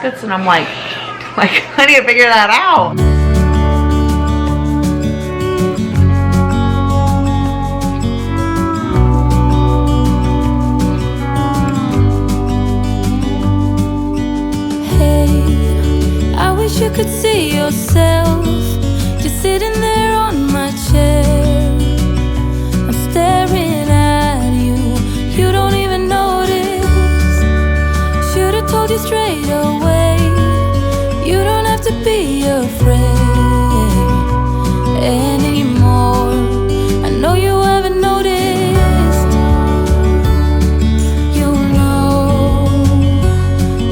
And I'm like, I need to figure that out. Hey, I wish you could see yourself just sitting there on my chair. I'm staring at you, you don't even notice. Should've told you straight away. You don't have to be afraid anymore. I know you haven't noticed. You know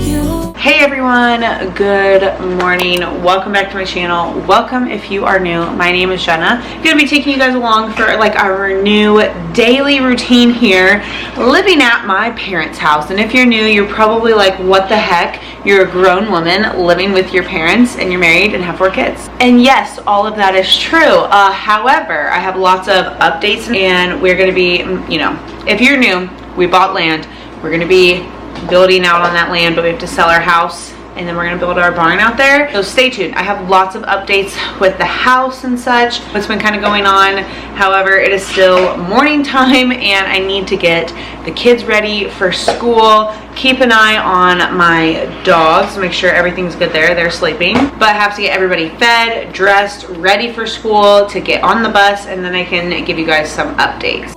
you. Hey everyone, good morning. Welcome back to my channel. Welcome if you are new. My name is Jenna. I'm gonna be taking you guys along for like our new daily routine here, living at my parents' house. And if you're new, you're probably like, what the heck? You're a grown woman living with your parents and you're married and have 4 kids. And yes, all of that is true. However, I have lots of updates and we're gonna be, you know, if you're new, we bought land. We're gonna be building out on that land, but we have to sell our house and then we're gonna build our barn out there. So stay tuned. I have lots of updates with the house and such, what's been kind of going on. However, it is still morning time and I need to get the kids ready for school. Keep an eye on my dogs, make sure everything's good there. They're sleeping. But I have to get everybody fed, dressed, ready for school to get on the bus, and then I can give you guys some updates.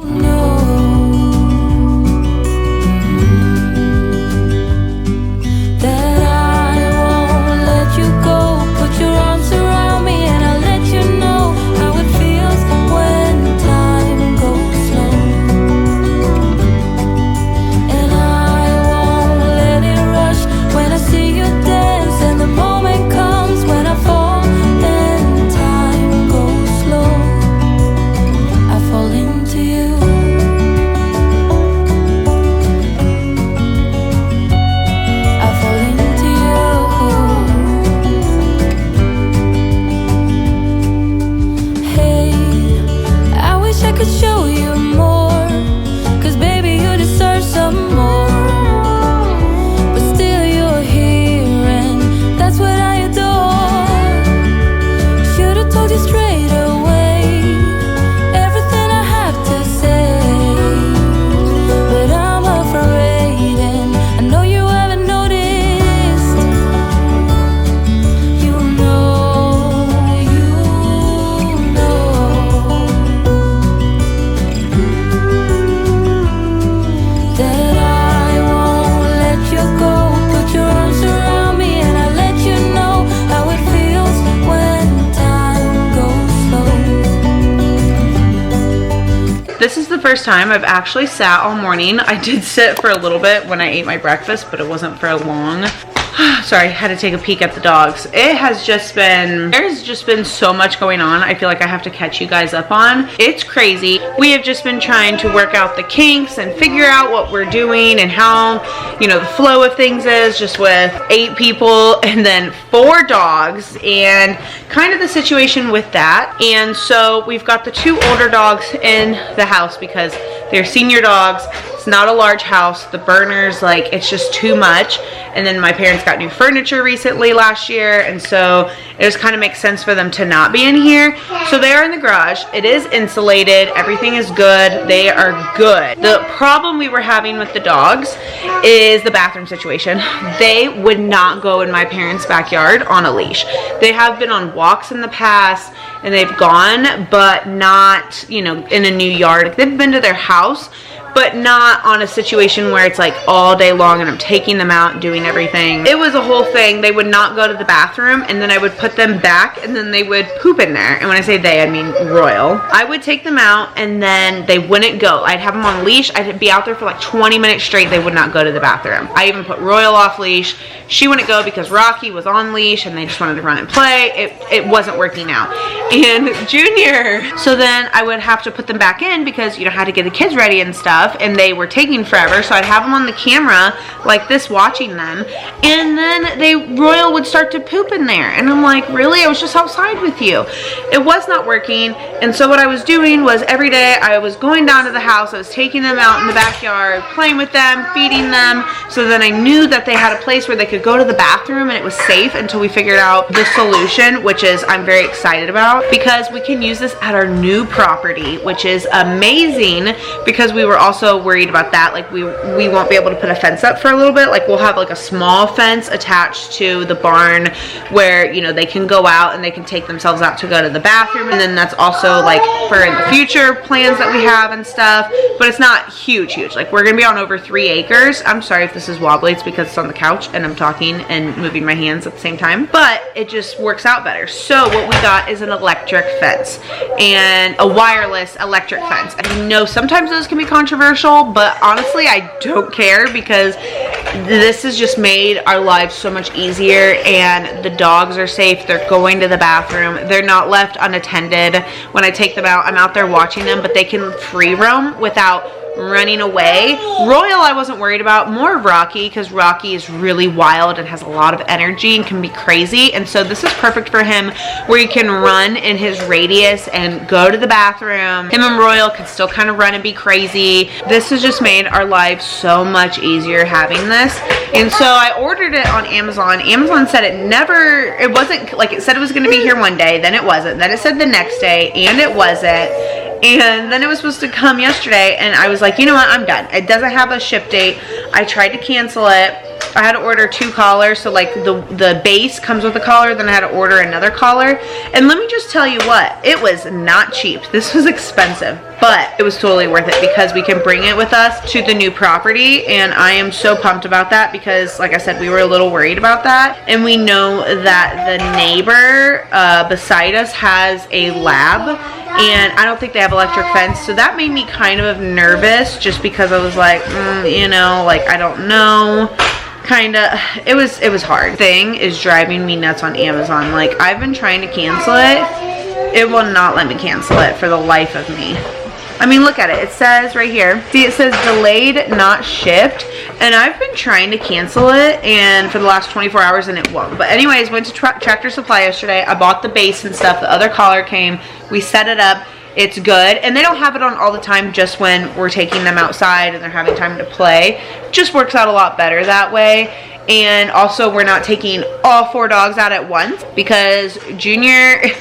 This is the first time I've actually sat all morning. I did sit for a little bit when I ate my breakfast, but it wasn't for long. Sorry, I had to take a peek at the dogs. It has just been, there's just been so much going on. I feel like I have to catch you guys up on. It's crazy. We have just been trying to work out the kinks and figure out what we're doing and how, you know, the flow of things is, just with 8 people and then 4 dogs and kind of the situation with that. And so we've got the 2 older dogs in the house because they're senior dogs. It's not a large house. The burners, like, it's just too much. And then my parents got new furniture recently last year, and so it just kind of makes sense for them to not be in here. So they are in the garage. It is insulated. Everything is good. They are good. The problem we were having with the dogs is the bathroom situation. They would not go in my parents' backyard on a leash. They have been on walks in the past and they've gone, but not, you know, in a new yard. They've been to their house, but not on a situation where it's like all day long and I'm taking them out doing everything. It was a whole thing. They would not go to the bathroom and then I would put them back and then they would poop in there. And when I say they, I mean Royal. I would take them out and then they wouldn't go. I'd have them on a leash. I'd be out there for like 20 minutes straight. They would not go to the bathroom. I even put Royal off leash. She wouldn't go because Rocky was on leash and they just wanted to run and play. It wasn't working out. and Junior. So then I would have to put them back in because you know how to get the kids ready and stuff, and they were taking forever. So I'd have them on the camera like this watching them, and then Royal would start to poop in there, and I'm like, really? I was just outside with you. It was not working. And so what I was doing was every day I was going down to the house, I was taking them out in the backyard, playing with them, feeding them, so then I knew that they had a place where they could go to the bathroom and it was safe until we figured out the solution, which is I'm very excited about, because we can use this at our new property, which is amazing, because we were also worried about that. Like we won't be able to put a fence up for a little bit. Like we'll have like a small fence attached to the barn where, you know, they can go out and they can take themselves out to go to the bathroom. And then that's also like for in the future plans that we have and stuff, but it's not huge. Like we're gonna be on over 3 acres. I'm sorry if this is wobbly, it's because it's on the couch and I'm talking and moving my hands at the same time, but it just works out better. So what we got is an electric fence and a wireless electric fence. I know sometimes those can be controversial, but honestly I don't care, because this has just made our lives so much easier, and the dogs are safe. They're going to the bathroom. They're not left unattended. When I take them out, I'm out there watching them, but they can free roam without running away. Royal I wasn't worried about, more Rocky, because Rocky is really wild and has a lot of energy and can be crazy, and so this is perfect for him, where he can run in his radius and go to the bathroom. Him and Royal can still kind of run and be crazy. This has just made our lives so much easier having this, and so I ordered it on Amazon. Amazon said it wasn't, like it said it was going to be here one day, then it wasn't, then it said the next day, and it wasn't. And then it was supposed to come yesterday, and I was like, you know what, I'm done. It doesn't have a ship date. I tried to cancel it. I had to order 2 collars, so like the base comes with a collar, then I had to order another collar. And let me just tell you what, it was not cheap. This was expensive, but it was totally worth it, because we can bring it with us to the new property, and I am so pumped about that, because like I said, we were a little worried about that. And we know that the neighbor beside us has a lab, and I don't think they have electric fence, so that made me kind of nervous, just because I was like, you know, like I don't know. Kinda, it was hard. Thing is driving me nuts on Amazon. Like I've been trying to cancel it. It will not let me cancel it for the life of me. I mean, look at it. It says right here. See, it says delayed, not shipped. And I've been trying to cancel it, and for the last 24 hours, and it won't. But anyways, went to Tractor Supply yesterday. I bought the base and stuff. The other collar came. We set it up. It's good, and they don't have it on all the time, just when we're taking them outside and they're having time to play. Just works out a lot better that way. And also we're not taking all 4 dogs out at once, because Junior's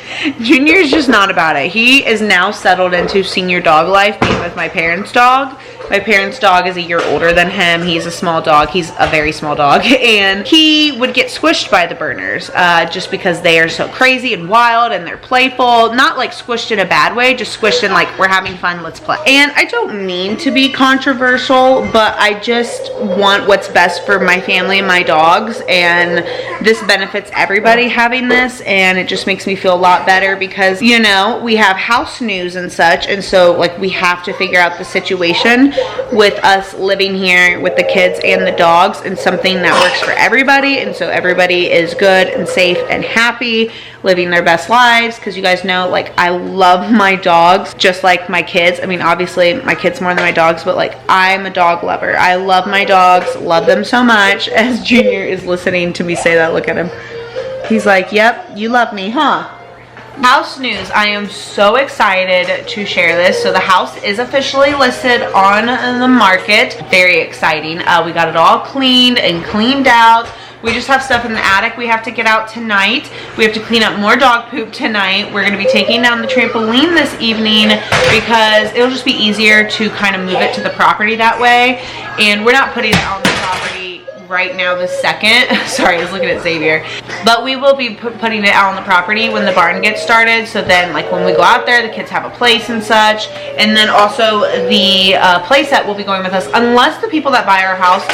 just not about it. He is now settled into senior dog life, being with my parents' dog. My parents' dog is a year older than him. He's a small dog. He's a very small dog. And he would get squished by the Berners just because they are so crazy and wild and they're playful. Not like squished in a bad way, just squished in like, we're having fun, let's play. And I don't mean to be controversial, but I just want what's best for my family and my dogs. And this benefits everybody having this. And it just makes me feel a lot better, because, you know, we have house news and such. And so like we have to figure out the situation with us living here with the kids and the dogs, and something that works for everybody, and so everybody is good and safe and happy, living their best lives. Because you guys know, like, I love my dogs just like my kids. I mean, obviously my kids more than my dogs, but like, I'm a dog lover. I love my dogs, love them so much. As Junior is listening to me say that, look at him, he's like, yep, you love me, huh? House news. I am so excited to share this. So the house is officially listed on the market. Very exciting. We got it all cleaned and cleaned out. We just have stuff in the attic we have to get out tonight. We have to clean up more dog poop tonight. We're going to be taking down the trampoline this evening, because it'll just be easier to kind of move it to the property that way. And we're not putting it on the property right now this second. Sorry, I was looking at Zavier. But we will be putting it out on the property when the barn gets started. So then, like, when we go out there, the kids have a place and such. And then also the place that will be going with us, unless the people that buy our house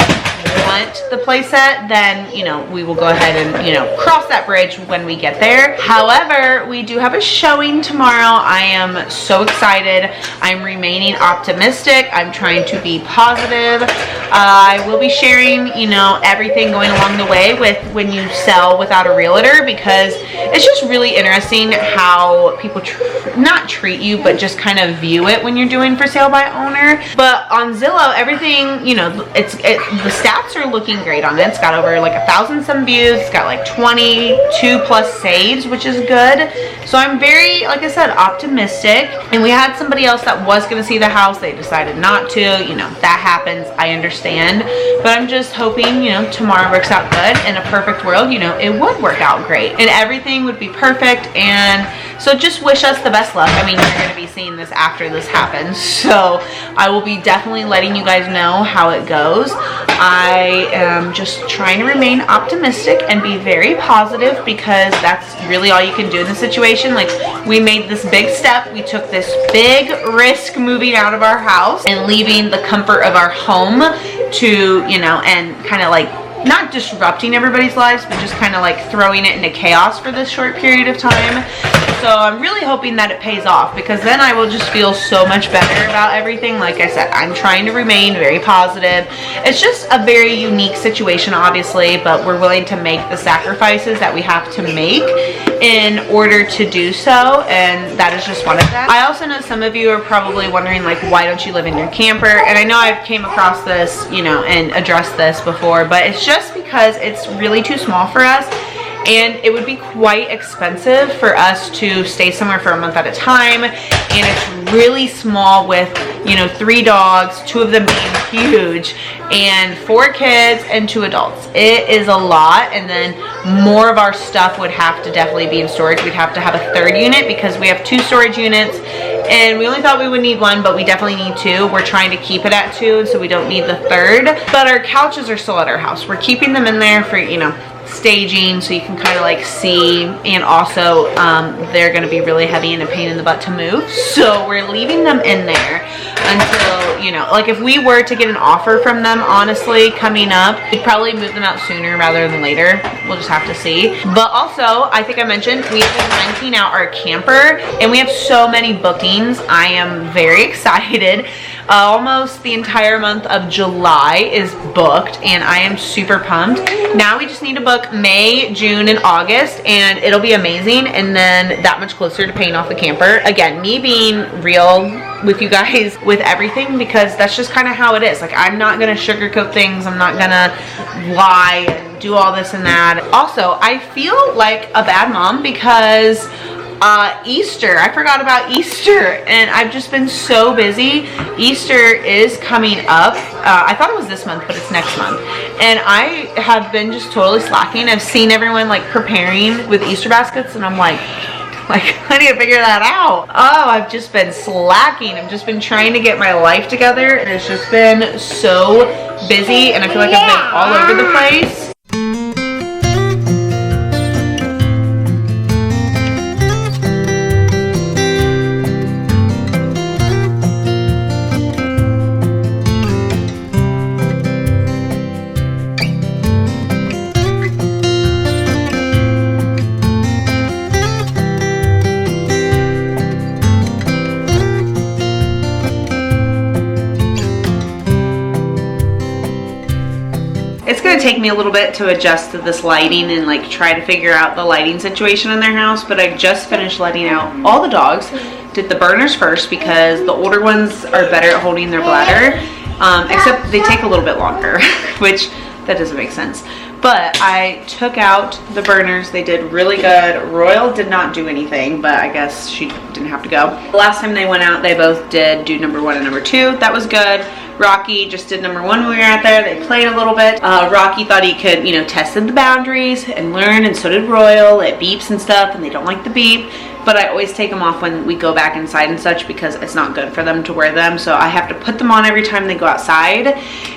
want the playset, then, you know, we will go ahead and, you know, cross that bridge when we get there. However, we do have a showing tomorrow. I am so excited. I'm remaining optimistic. I'm trying to be positive. I will be sharing, you know, everything going along the way with when you sell without a realtor, because it's just really interesting how people not treat you, but just kind of view it when you're doing for sale by owner. But on Zillow, everything, you know, the stats are looking great on it. It's got over like 1,000 some views. It's got like 22 plus saves, which is good. So I'm very, like I said, optimistic. And we had somebody else that was going to see the house. They decided not to. You know, that happens. I understand. But I'm just hoping, you know, tomorrow works out good. In a perfect world, you know, it would work out great. And everything would be perfect. And so just wish us the best luck. I mean, you're going to be seeing this after this happens. So I will be definitely letting you guys know how it goes. I am just trying to remain optimistic and be very positive, because that's really all you can do in this situation. Like, we made this big step. We took this big risk moving out of our house and leaving the comfort of our home to, you know, and kind of like not disrupting everybody's lives, but just kind of like throwing it into chaos for this short period of time. So I'm really hoping that it pays off, because then I will just feel so much better about everything. Like I said, I'm trying to remain very positive. It's just a very unique situation, obviously, but we're willing to make the sacrifices that we have to make in order to do so, and that is just one of them. I also know some of you are probably wondering, like, why don't you live in your camper? And I know I've came across this, you know, and addressed this before, but it's just because it's really too small for us. And it would be quite expensive for us to stay somewhere for a month at a time. And it's really small with, you know, 3 dogs, 2 of them being huge, and 4 kids and 2 adults. It is a lot. And then more of our stuff would have to definitely be in storage. We'd have to have a 3rd unit, because we have 2 storage units. And we only thought we would need 1, but we definitely need 2. We're trying to keep it at 2, so we don't need the 3rd. But our couches are still at our house. We're keeping them in there for, you know, staging, so you can kind of like see, and also they're going to be really heavy and a pain in the butt to move, so we're leaving them in there until, you know, like if we were to get an offer from them, honestly, coming up, we'd probably move them out sooner rather than later. We'll just have to see. But also, I think I mentioned we have been renting out our camper, and we have so many bookings. I am very excited. Almost the entire month of July is booked, and I am super pumped. Now we just need to book May, June, and August, and it'll be amazing. And then that much closer to paying off the camper. Again, me being real with you guys with everything, because that's just kind of how it is. Like, I'm not gonna sugarcoat things. I'm not gonna lie and do all this and that. Also, I feel like a bad mom because Easter, I forgot about Easter, and I've just been so busy. Easter is coming up. I thought it was this month, but it's next month, and I have been just totally slacking. I've seen everyone like preparing with Easter baskets, and I'm like I need to figure that out. Oh, I've just been slacking. I've just been trying to get my life together, and it's just been so busy, and I feel like I've been all over the place. It's gonna take me a little bit to adjust to this lighting and like try to figure out the lighting situation in their house, but I just finished letting out all the dogs. Did the Berners first because the older ones are better at holding their bladder, except they take a little bit longer, which that doesn't make sense. But I took out the Berners. They did really good. Royal did not do anything, but I guess she didn't have to go. The last time they went out, they both did do number 1 and number 2. That was good. Rocky just did number 1 when we were out there. They played a little bit. Rocky thought he could, you know, tested the boundaries and learn, and so did Royal. It beeps and stuff, and they don't like the beep. But I always take them off when we go back inside and such, because it's not good for them to wear them. So I have to put them on every time they go outside.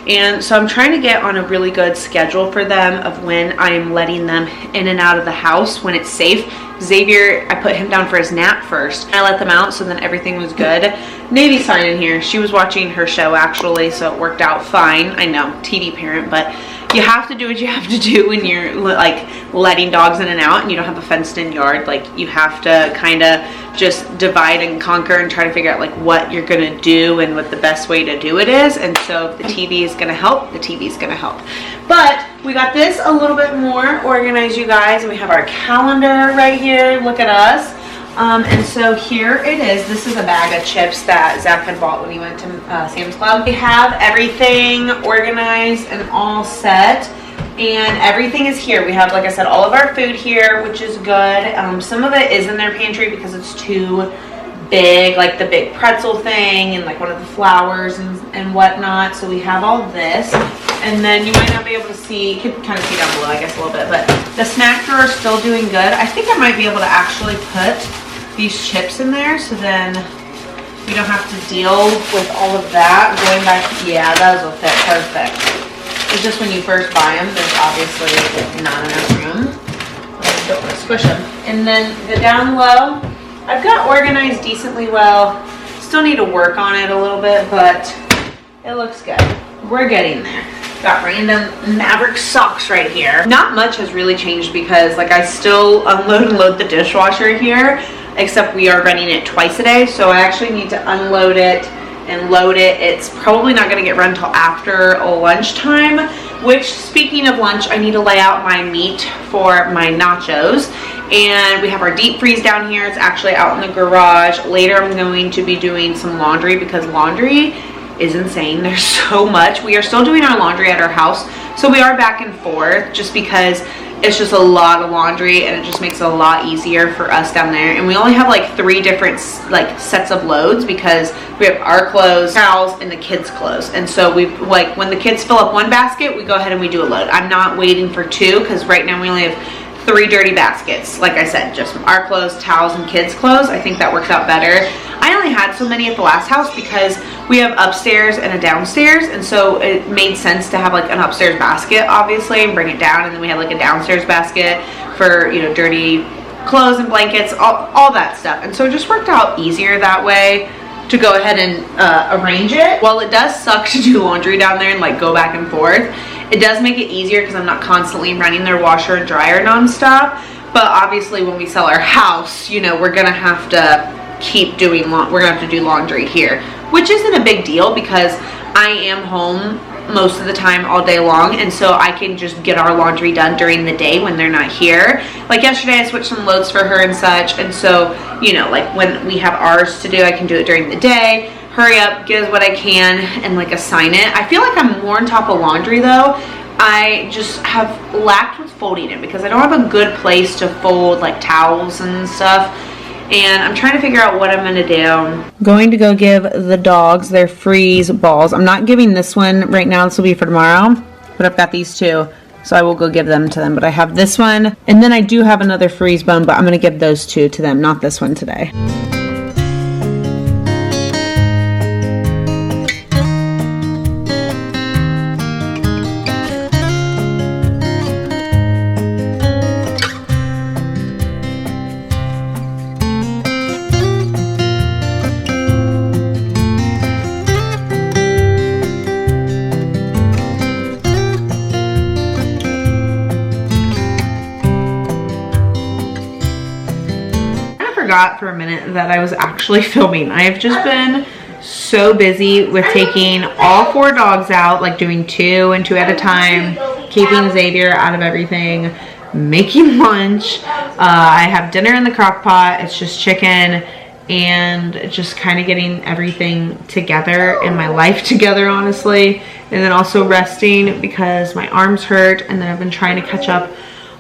And so I'm trying to get on a really good schedule for them of when I am letting them in and out of the house when it's safe. Zavier, I put him down for his nap first. I let them out, so then everything was good. Navy's fine in here. She was watching her show actually, so it worked out fine. I know, TV parent, but you have to do what you have to do when you're like letting dogs in and out and you don't have a fenced in yard. Like you have to kind of just divide and conquer and try to figure out like what you're gonna do and what the best way to do it is. And so if the TV is gonna help, the TV is gonna help. But we got this a little bit more organized, you guys, and we have our calendar right here. Look at us. And so here it is. This is a bag of chips that Zach had bought when he went to Sam's Club. We have everything organized and all set, and everything is here. We have, like I said, all of our food here, which is good. Some of it is in their pantry because it's too big, like the big pretzel thing and like one of the flowers and whatnot. So we have all this. And then you might not be able to see, you could kind of see down below, I guess, a little bit, but the snack drawer is still doing good. I think I might be able to actually put these chips in there so then we don't have to deal with all of that going back. Yeah, those will fit perfect. It's just when you first buy them, there's obviously not enough room. I don't want to squish them. And then the down low, I've got organized decently well. Still need to work on it a little bit, but it looks good. We're getting there. Got random Maverick socks right here. Not much has really changed because like I still unload and load the dishwasher here, except we are running it twice a day. So I actually need to unload it and load it. It's probably not gonna get run till after lunchtime, which speaking of lunch, I need to lay out my meat for my nachos. And we have our deep freeze down here. It's actually out in the garage. Later I'm going to be doing some laundry because laundry is insane. There's so much. We are still doing our laundry at our house, so we are back and forth just because it's just a lot of laundry and it just makes it a lot easier for us down there. And we only have like 3 different like sets of loads because we have our clothes, towels, and the kids' clothes. And so we like when the kids fill up one basket, we go ahead and we do a load. I'm not waiting for 2 because right now we only have 3 dirty baskets. Like I said, just our clothes, towels, and kids' clothes. I think that works out better. I only had so many at the last house because we have upstairs and a downstairs, and so it made sense to have like an upstairs basket obviously and bring it down, and then we had like a downstairs basket for, you know, dirty clothes and blankets, all that stuff. And so it just worked out easier that way to go ahead and arrange it. While it does suck to do laundry down there and like go back and forth, it does make it easier because I'm not constantly running their washer and dryer nonstop. But obviously when we sell our house, you know, we're gonna have to keep doing we're gonna have to do laundry here, which isn't a big deal because I am home most of the time all day long, and so I can just get our laundry done during the day when they're not here. Like yesterday I switched some loads for her and such, and so, you know, like when we have ours to do, I can do it during the day, hurry up, get us what I can, and like assign it. I feel like I'm more on top of laundry though. I just have lacked with folding it because I don't have a good place to fold like towels and stuff. And I'm trying to figure out what I'm gonna do. I'm going to go give the dogs their freeze balls. I'm not giving this one right now. This will be for tomorrow. But I've got these 2, so I will go give them to them. But I have this one, and then I do have another freeze bone, but I'm gonna give those 2 to them, not this one today. Forgot for a minute that I was actually filming. I have just been so busy with taking all 4 dogs out, like doing 2 and 2 at a time, keeping Zavier out of everything, making lunch. I have dinner in the crock pot. It's just chicken, and just kind of getting everything together and my life together, honestly. And then also resting because my arms hurt, and then I've been trying to catch up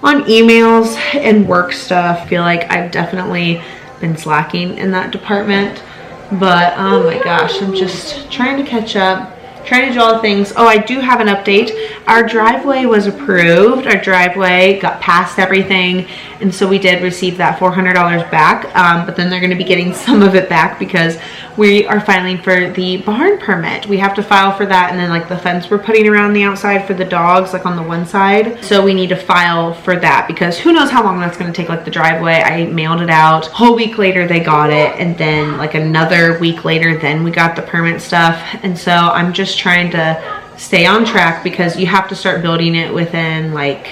on emails and work stuff. I feel like I've definitely been slacking in that department, but oh my gosh, I'm just trying to catch up, trying to do all the things. Oh, I do have an update. Our driveway was approved. Our driveway got past everything, and so we did receive that $400 back, but then they're going to be getting some of it back because we are filing for the barn permit. We have to file for that, and then like the fence we're putting around the outside for the dogs, like on the one side, so we need to file for that because who knows how long that's going to take. Like the driveway, I mailed it out, a whole week later they got it, and then like another week later then we got the permit stuff. And so I'm just trying to stay on track because you have to start building it within like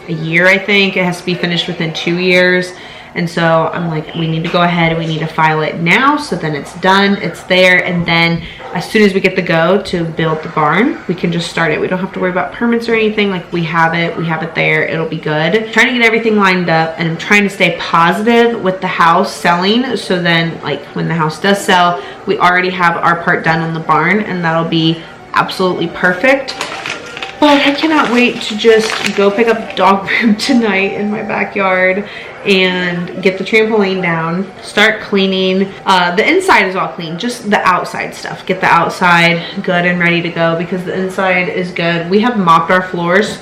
a year, I think. It has to be finished within 2 years. And so I'm like, we need to go ahead and we need to file it now, so then it's done, it's there, and then as soon as we get the go to build the barn, we can just start it. We don't have to worry about permits or anything. Like, we have it there, it'll be good. I'm trying to get everything lined up, and I'm trying to stay positive with the house selling, so then like when the house does sell, we already have our part done on the barn, and that'll be absolutely perfect. But I cannot wait to just go pick up dog poop tonight in my backyard and get the trampoline down, start cleaning. The inside is all clean, just the outside stuff. Get the outside good and ready to go because the inside is good. We have mopped our floors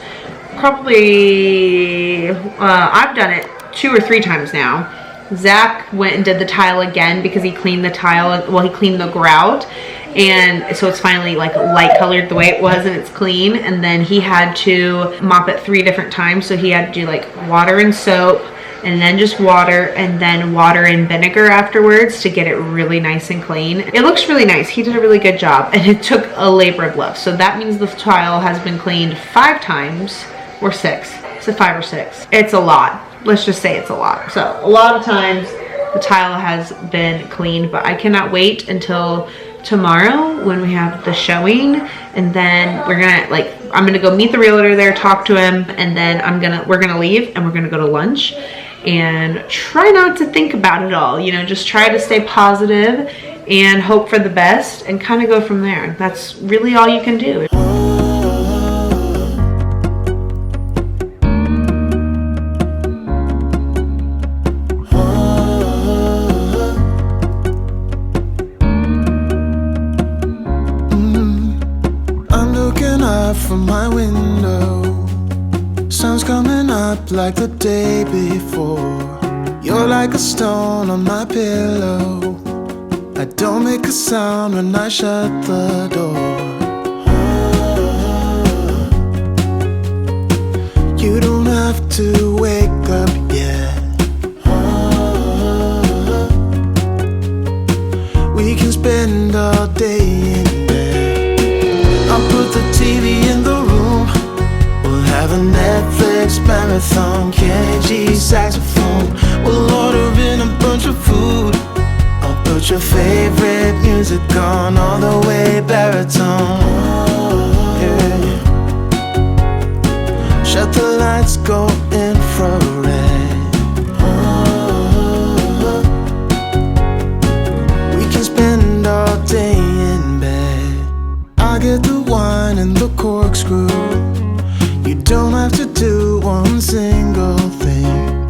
probably, I've done it 2 or 3 times now. Zach went and did the tile again because he cleaned the tile, well, he cleaned the grout, and so it's finally like light colored the way it was and it's clean. And then he had to mop it 3 different times, so he had to do like water and soap, and then just water, and then water and vinegar afterwards to get it really nice and clean. It looks really nice. He did a really good job, and it took a labor of love. So that means the tile has been cleaned 5 times or 6. So 5 or 6. It's a lot. Let's just say it's a lot. So a lot of times the tile has been cleaned, but I cannot wait until tomorrow when we have the showing, and then we're gonna like, I'm gonna go meet the realtor there, talk to him, and then we're gonna leave and we're gonna go to lunch and try not to think about it all, you know, just try to stay positive and hope for the best and kind of go from there. That's really all you can do. From my window, sun's coming up like the day before. You're like a stone on my pillow. I don't make a sound when I shut the door. You don't have to wake up yet. We can spend all day in bed. I'll put the TV in the room. We'll have a Netflix marathon, Kenny G saxophone. We'll order in a bunch of food. I'll put your favorite music on all the way baritone. Yeah. Shut the lights, go infrared. We can spend all day in bed. I get the wine and the corkscrew. You don't have to do one single thing.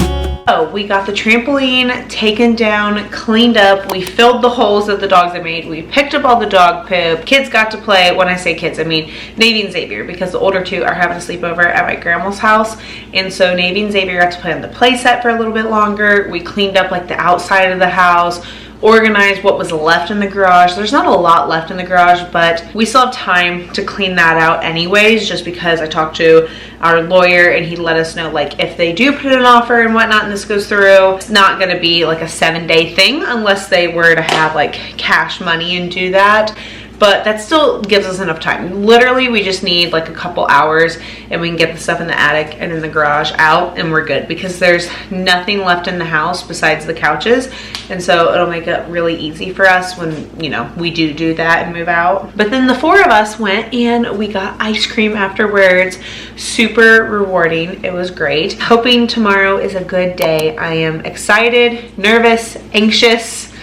So we got the trampoline taken down, cleaned up. We filled the holes that the dogs had made. We picked up all the dog poop. Kids got to play. When I say kids, I mean Navy and Zavier, because the older 2 are having a sleepover at my grandma's house. And so Navy and Zavier got to play on the play set for a little bit longer. We cleaned up like the outside of the house, organize what was left in the garage. There's not a lot left in the garage, but we still have time to clean that out anyways, just because I talked to our lawyer and he let us know, like, if they do put an offer and whatnot and this goes through, it's not gonna be like a 7-day thing unless they were to have like cash money and do that. But that still gives us enough time. Literally, we just need like a couple hours and we can get the stuff in the attic and in the garage out and we're good, because there's nothing left in the house besides the couches. And so it'll make it really easy for us when, you know, we do that and move out. But then the 4 of us went and we got ice cream afterwards. Super rewarding. It was great. Hoping tomorrow is a good day. I am excited, nervous, anxious,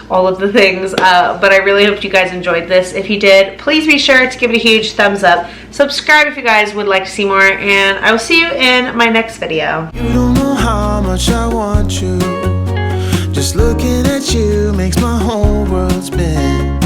all of the things, but I really hope you guys enjoyed this. If you did, please be sure to give it a huge thumbs up. Subscribe if you guys would like to see more, and I will see you in my next video. You don't know how much I want you. Just looking at you makes my whole world spin.